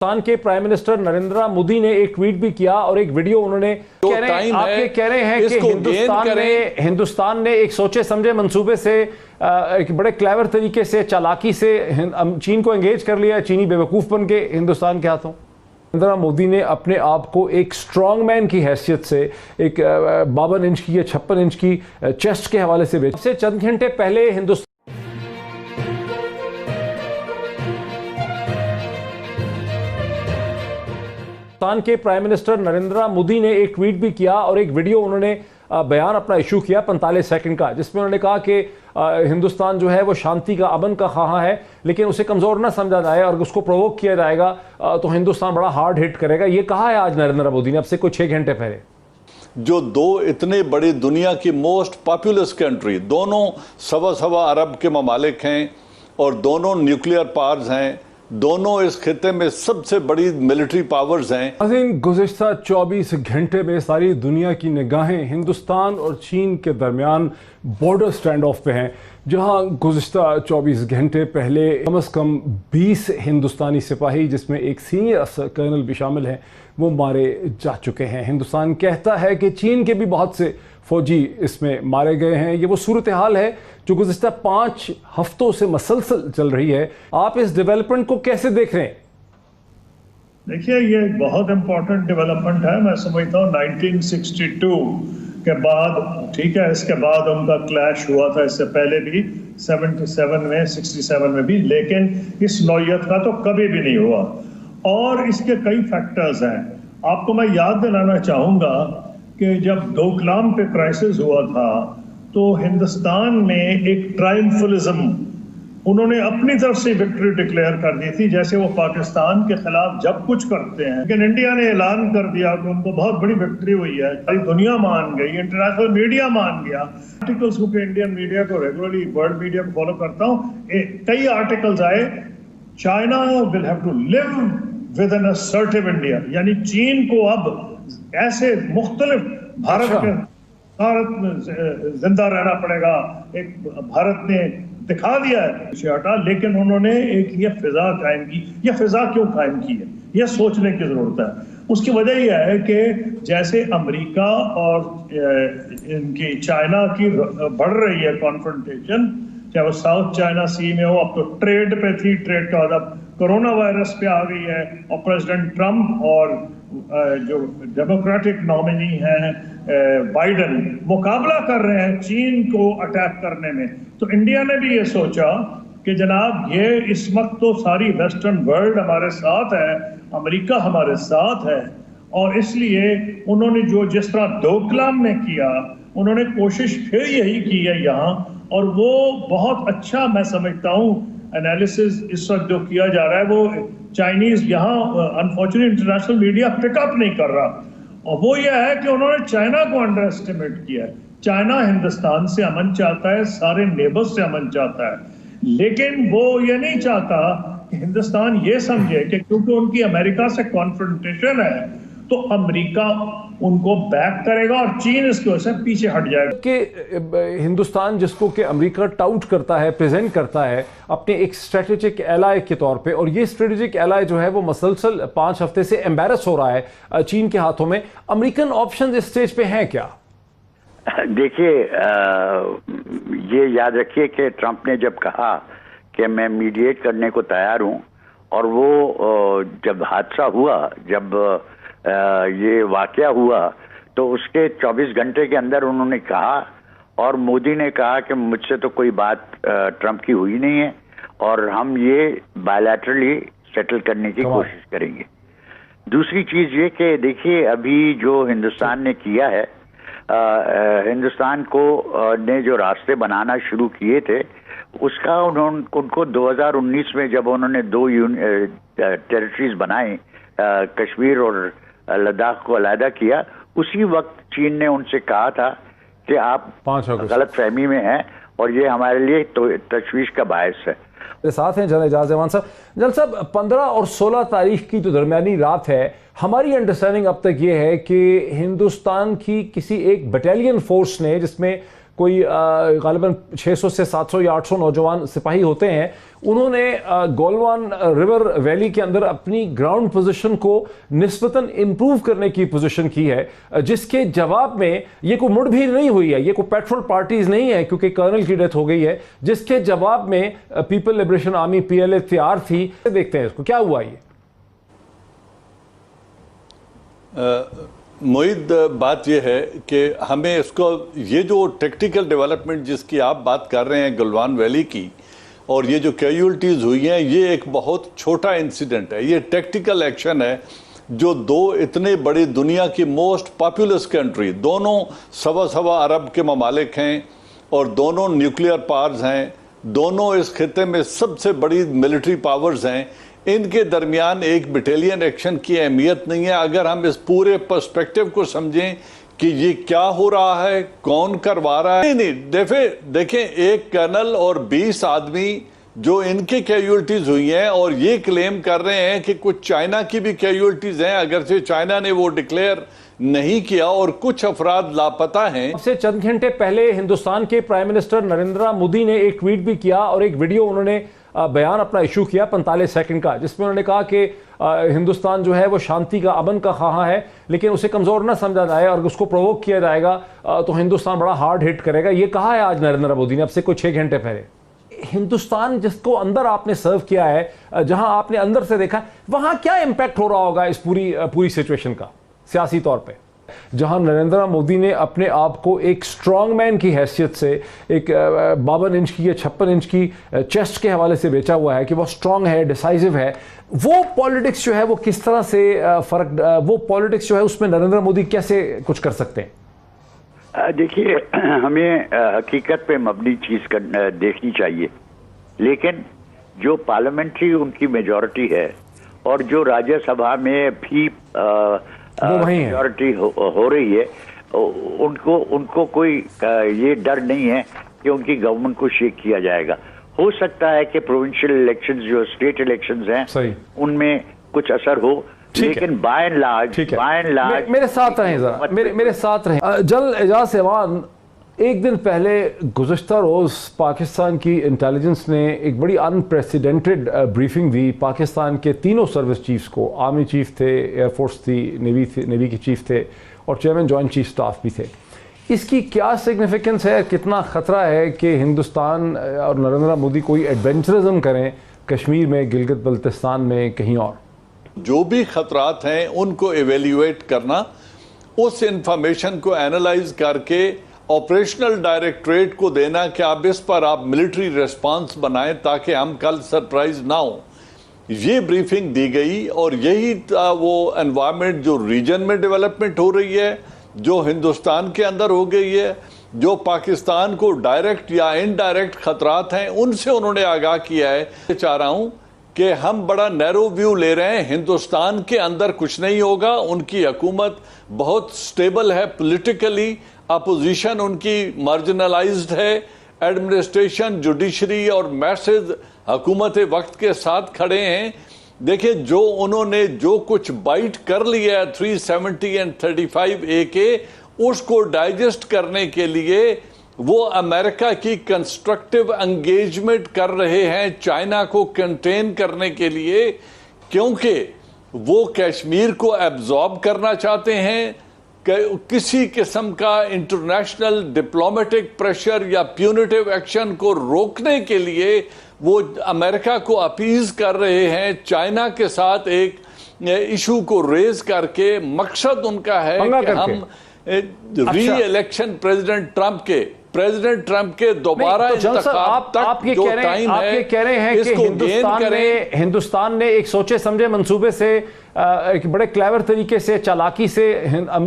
पाकिस्तान के prime minister Narendra Modi ने एक ट्वीट भी किया और एक वीडियो उन्होंने कह रहे हैं कि हिंदुस्तान ने एक सोचे समझे मंसूबे से एक बड़े क्लेवर तरीके से चालाकी से चीन को एंगेज कर लिया। चीनी बेवकूफ बन के हिंदुस्तान के हाथों। नरेंद्र मोदी ने अपने आप को एक स्ट्रॉन्ग मैन की हैसियत से एक 52 इंच की या 56 इंच की चेस्ट के हवाले से बेच से चंद घंटे पहले हिंदुस्तान के प्राइम मिनिस्टर नरेंद्र मोदी ने एक ट्वीट भी किया और एक वीडियो उन्होंने बयान अपना इशू किया 45 सेकंड का, जिसमें उन्होंने कहा कि हिंदुस्तान जो है वो शांति का, अमन का ख्वाह है, लेकिन उसे कमज़ोर ना समझा जाए और उसको प्रोवोक किया जाएगा तो हिंदुस्तान बड़ा हार्ड हिट करेगा। ये कहा है आज नरेंद्र मोदी ने, अब से कुछ 6 घंटे पहले। जो दो इतने बड़ी दुनिया की मोस्ट पॉपुलस कंट्री, दोनों सवा अरब के ममालिक हैं और दोनों न्यूक्लियर पावर्स हैं, दोनों इस खिते में सबसे बड़ी मिलिट्री पावर्स हैं। गुज़िश्ता 24 घंटे में सारी दुनिया की निगाहें हिंदुस्तान और चीन के दरमियान बॉर्डर स्टैंड ऑफ पे हैं, जहां गुज़िश्ता 24 घंटे पहले कम से कम 20 हिंदुस्तानी सिपाही, जिसमें एक सीनियर कर्नल भी शामिल हैं, वो मारे जा चुके हैं। हिंदुस्तान कहता है कि चीन के भी बहुत से फौजी इसमें मारे गए हैं। ये वो सूरत हाल है जो गुज़िश्ता 5 हफ्तों से मसलसल चल रही है। आप इस डेवलपमेंट को कैसे देख रहे हैं? देखिए, ये बहुत इंपॉर्टेंट डेवलपमेंट है। मैं समझता हूँ 1962 के बाद, ठीक है, इसके बाद उनका क्लैश हुआ था, इससे पहले भी 77 में, 67 में भी, लेकिन इस नौयत का तो कभी भी नहीं हुआ। और इसके कई फैक्टर्स हैं। आपको मैं याद दिलाना चाहूँगा कि जब डोकलाम पे क्राइसिस हुआ था तो हिंदुस्तान ने एक ट्रायम्फलिज्म, उन्होंने अपनी तरफ से विक्ट्री डिक्लेयर कर दी थी, जैसे वो पाकिस्तान के खिलाफ जब कुछ करते हैं। लेकिन इंडिया ने ऐलान कर दिया कि उनको बहुत बड़ी विक्ट्री हुई है, सारी दुनिया मान गई, इंटरनेशनल मीडिया मान गया। आर्टिकल्स को, इंडियन मीडिया को रेगुलरली, वर्ल्ड मीडिया को फॉलो करता हूँ, कई आर्टिकल्स आए, China will have to live with an assertive India, यानी चीन को अब ऐसे मुख्तलिफ भारत में जिंदा रहना पड़ेगा। एक भारत ने दिखा दिया है हटा, लेकिन उन्होंने एक ये फिजा कायम की। ये फिजा क्यों कायम की है, ये सोचने की जरूरत है। उसकी वजह यह है कि जैसे अमेरिका और इनकी चाइना की बढ़ रही है कॉन्फ्रंटेशन, चाहे वो साउथ चाइना सी में हो, अब तो ट्रेड पे थी, ट्रेड का अब कोरोना वायरस पे आ गई है, और प्रेसिडेंट ट्रंप और जो डेमोक्रेटिक नॉमिनी हैं बाइडन मुकाबला कर रहे हैं चीन को अटैक करने में। तो इंडिया ने भी ये सोचा कि जनाब, ये इस वक्त तो सारी वेस्टर्न वर्ल्ड हमारे साथ है, अमेरिका हमारे साथ है, और इसलिए उन्होंने जो जिस तरह डोकलाम में किया, उन्होंने कोशिश फिर यही की है यहाँ, और वो बहुत अच्छा मैं समझता हूँ एनालिसिस इस वक्त जो किया जा रहा है, वो चाइनीज यहाँ अनफॉर्चुनेट इंटरनेशनल मीडिया पिकअप नहीं कर रहा, और वो ये है कि उन्होंने चाइना को अंडर एस्टिमेट किया है। चाइना हिंदुस्तान से अमन चाहता है, सारे नेबर्स से अमन चाहता है, लेकिन वो ये नहीं चाहता कि हिंदुस्तान ये समझे कि क्योंकि उनकी अमेरिका से कॉन्फ्रंटेशन है तो अमेरिका उनको बैक करेगा और चीन इसकी वजह से पीछे हट जाएगा। कि हिंदुस्तान, जिसको कि अमेरिका टाउट करता है, प्रेजेंट करता है अपने एक स्ट्रेटेजिक एलाय के तौर पे, और ये स्ट्रेटेजिक एलाय जो है वो मसलसल 5 हफ्ते से एम्बेरस हो रहा है चीन के हाथों में। अमेरिकन ऑप्शन इस स्टेज पे हैं क्या? देखिए, ये याद रखिए कि ट्रंप ने जब कहा कि मैं मीडिएट करने को तैयार हूं, और वो जब हादसा हुआ, जब ये वाकया हुआ, तो उसके 24 घंटे के अंदर उन्होंने कहा, और मोदी ने कहा कि मुझसे तो कोई बात ट्रंप की हुई नहीं है और हम ये बायलैटरली सेटल करने की कोशिश करेंगे। दूसरी चीज ये कि देखिए, अभी जो हिंदुस्तान ने किया है, हिंदुस्तान को ने जो रास्ते बनाना शुरू किए थे, उसका उनको 2019 में जब उन्होंने 2 टेरिटरीज बनाए, कश्मीर और लद्दाख को अलहदा किया, उसी वक्त चीन ने उनसे कहा था कि आप गलत फहमी में हैं और ये हमारे लिए तो तशवीश का बायस है। साथ हैं जनरल एजाज जवान साहब। जनरल साहब, 15 और 16 तारीख की जो दरमियानी रात है, हमारी अंडरस्टैंडिंग अब तक ये है कि हिंदुस्तान की किसी एक बटालियन फोर्स ने, जिसमें कोई गालिबन 600 से 700 या 800 नौजवान सिपाही होते हैं, उन्होंने गोलवान रिवर वैली के अंदर अपनी ग्राउंड पोजीशन को निस्बतन इंप्रूव करने की पोजीशन की है, जिसके जवाब में ये कोई मुठभेड़ नहीं हुई है, ये कोई पेट्रोल पार्टीज नहीं है क्योंकि कर्नल की डेथ हो गई है, जिसके जवाब में पीपल लिबरेशन आर्मी PLA तैयार थी। देखते हैं इसको क्या हुआ। ये मोहित, बात यह है कि हमें इसको, ये जो टेक्निकल डेवलपमेंट जिसकी आप बात कर रहे हैं गलवान वैली की, और ये जो कैजुअल्टीज हुई हैं, ये एक बहुत छोटा इंसिडेंट है। ये टेक्टिकल एक्शन है जो दो इतने बड़ी दुनिया की मोस्ट पॉपुलस कंट्री, दोनों सवा अरब के ममालिक हैं और दोनों न्यूक्लियर पावर्स हैं, दोनों इस खिते में सबसे बड़ी मिलिट्री पावर्स हैं, इनके दरमियान एक बटालियन एक्शन की अहमियत नहीं है। अगर हम इस पूरे पर्सपेक्टिव को समझें कि ये क्या हो रहा है, कौन करवा रहा है, नहीं देखें एक कर्नल और 20 आदमी जो इनके कैजुअल्टीज हुई हैं, और ये क्लेम कर रहे हैं कि कुछ चाइना की भी कैजुअल्टीज हैं, अगरचे चाइना ने वो डिक्लेयर नहीं किया और कुछ अफराद लापता हैं। सबसे चंद घंटे पहले हिंदुस्तान के प्राइम मिनिस्टर नरेंद्र मोदी ने एक ट्वीट भी किया और एक वीडियो उन्होंने बयान अपना इशू किया 45 सेकंड का, जिसमें उन्होंने कहा कि हिंदुस्तान जो है वो शांति का, अमन का ख्वाह है, लेकिन उसे कमज़ोर ना समझा जाए और उसको प्रोवोक किया जाएगा तो हिंदुस्तान बड़ा हार्ड हिट करेगा। ये कहा है आज नरेंद्र मोदी ने, अब से कुछ 6 घंटे पहले। हिंदुस्तान जिसको अंदर आपने सर्व किया है, जहां आपने अंदर से देखा, वहां क्या इंपैक्ट हो रहा होगा इस पूरी सिचुएशन का सियासी तौर पे, जहां नरेंद्र मोदी ने अपने आप को एक स्ट्रॉन्ग मैन की हैसियत से, एक 52 इंच की या 56 इंच की चेस्ट के हवाले से बेचा हुआ है कि वो स्ट्रॉन्ग है, डिसाइसिव है। वो पॉलिटिक्स जो है वो किस तरह से वो पॉलिटिक्स जो है उसमें नरेंद्र मोदी कैसे कुछ कर सकते हैं? देखिए, हमें हकीकत पे मबनी चीज देखनी चाहिए, लेकिन जो पार्लियामेंट्री उनकी मेजॉरिटी है और जो राज्यसभा में भी मेजॉरिटी हो रही है, उनको कोई ये डर नहीं है कि उनकी गवर्नमेंट को शेक किया जाएगा। हो सकता है कि प्रोविंशियल इलेक्शंस, जो स्टेट इलेक्शंस हैं, उनमें कुछ असर हो, लेकिन बाय एंड लार्ज मेरे साथ रहें जरा, मेरे साथ रहें। जल एजाज एवान, एक दिन पहले गुज़श्ता रोज़ पाकिस्तान की इंटेलिजेंस ने एक बड़ी अनप्रेसिडेंटेड ब्रीफिंग दी पाकिस्तान के तीनों सर्विस चीफ्स को। आर्मी चीफ थे, एयरफोर्स थी, नेवी के चीफ थे और चेयरमैन जॉइंट चीफ स्टाफ भी थे। इसकी क्या सिग्निफिकेंस है, कितना ख़तरा है कि हिंदुस्तान और नरेंद्र मोदी कोई एडवेंचरिज्म करें कश्मीर में, गिलगित बल्तिस्तान में, कहीं और? जो भी खतरात हैं उनको एवेल्यूएट करना, उस इंफॉर्मेशन को एनालाइज करके ऑपरेशनल डायरेक्टरेट को देना कि आप इस पर आप मिलिट्री रिस्पांस बनाएं ताकि हम कल सरप्राइज ना हो। ये ब्रीफिंग दी गई और यही वो एनवायरनमेंट जो रीजन में डेवलपमेंट हो रही है, जो हिंदुस्तान के अंदर हो गई है, जो पाकिस्तान को डायरेक्ट या इनडायरेक्ट खतरात हैं, उनसे उन्होंने आगाह किया है। चाह रहा हूं कि हम बड़ा नैरो व्यू ले रहे हैं, हिंदुस्तान के अंदर कुछ नहीं होगा, उनकी हुकूमत बहुत स्टेबल है पॉलिटिकली, अपोजिशन उनकी मार्जिनलाइज्ड है, एडमिनिस्ट्रेशन, जुडिशरी और मैसेज हुकूमत वक्त के साथ खड़े हैं। देखिए, जो उन्होंने जो कुछ बाइट कर लिया है 370 एंड 35A के, उसको डाइजेस्ट करने के लिए वो अमेरिका की कंस्ट्रक्टिव एंगेजमेंट कर रहे हैं चाइना को कंटेन करने के लिए, क्योंकि वो कश्मीर को एब्जॉर्ब करना चाहते हैं। किसी किस्म का इंटरनेशनल डिप्लोमेटिक प्रेशर या प्यूनिटिव एक्शन को रोकने के लिए वो अमेरिका को अपीज कर रहे हैं, चाइना के साथ एक इशू को रेज करके। मकसद उनका है कि हम री इलेक्शन प्रेसिडेंट ट्रम्प के दोबारा इंतखाब तक जो टाइम है, कह रहे हैं कि हिंदुस्तान ने एक सोचे समझे मंसूबे से, एक बड़े क्लेवर तरीके से, चालाकी से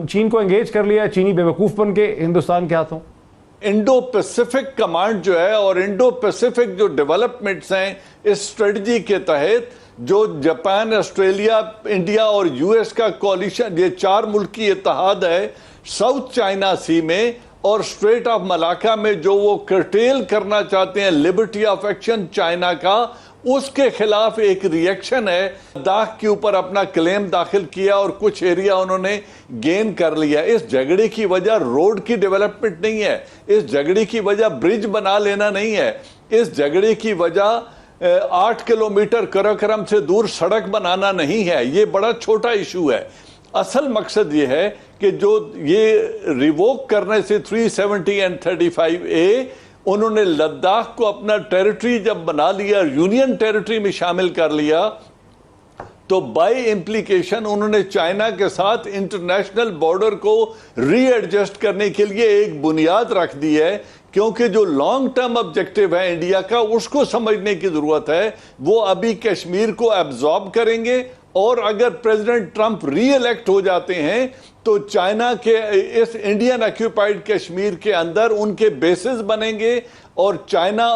चीन को एंगेज कर लिया, चीनी बेवकूफ बन के हिंदुस्तान के हाथों। इंडो पैसिफिक कमांड जो है और इंडो पैसिफिक जो डेवलपमेंट्स हैं इस स्ट्रेटजी के तहत, जो जापान, ऑस्ट्रेलिया, इंडिया और यूएस का कोलिशन, ये 4 मुल्क की इत्तेहाद है साउथ चाइना सी में और स्ट्रेट ऑफ मलाका में, जो वो कर्टेल करना चाहते हैं लिबर्टी ऑफ एक्शन चाइना का, उसके खिलाफ एक रिएक्शन है। लद्दाख के ऊपर अपना क्लेम दाखिल किया और कुछ एरिया उन्होंने गेन कर लिया। इस झगड़े की वजह रोड की डेवलपमेंट नहीं है, इस झगड़े की वजह ब्रिज बना लेना नहीं है, इस झगड़े की वजह 8 किलोमीटर कराकोरम से दूर सड़क बनाना नहीं है। ये बड़ा छोटा इशू है। असल मकसद ये है कि जो ये रिवोक करने से 370 एंड 35A, उन्होंने लद्दाख को अपना टेरिटरी जब बना लिया, यूनियन टेरिटरी में शामिल कर लिया, तो बाय इम्प्लीकेशन उन्होंने चाइना के साथ इंटरनेशनल बॉर्डर को रीएडजस्ट करने के लिए एक बुनियाद रख दी है। क्योंकि जो लॉन्ग टर्म ऑब्जेक्टिव है इंडिया का, उसको समझने की जरूरत है। वो अभी कश्मीर को एब्जॉर्ब करेंगे और अगर प्रेसिडेंट ट्रंप री इलेक्ट हो जाते हैं तो चाइना के इस इंडियन ऑक्यूपाइड कश्मीर के अंदर उनके बेसिस बनेंगे और चाइना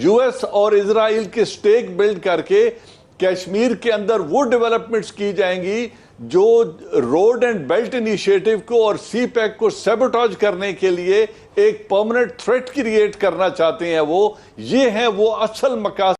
यूएस और इजराइल के स्टेक बिल्ड करके कश्मीर के अंदर वो डेवलपमेंट्स की जाएंगी जो रोड एंड बेल्ट इनिशिएटिव को और सी पैक को सैबोटेज करने के लिए एक परमानेंट थ्रेट क्रिएट करना चाहते हैं। ये है वो असल मकासद।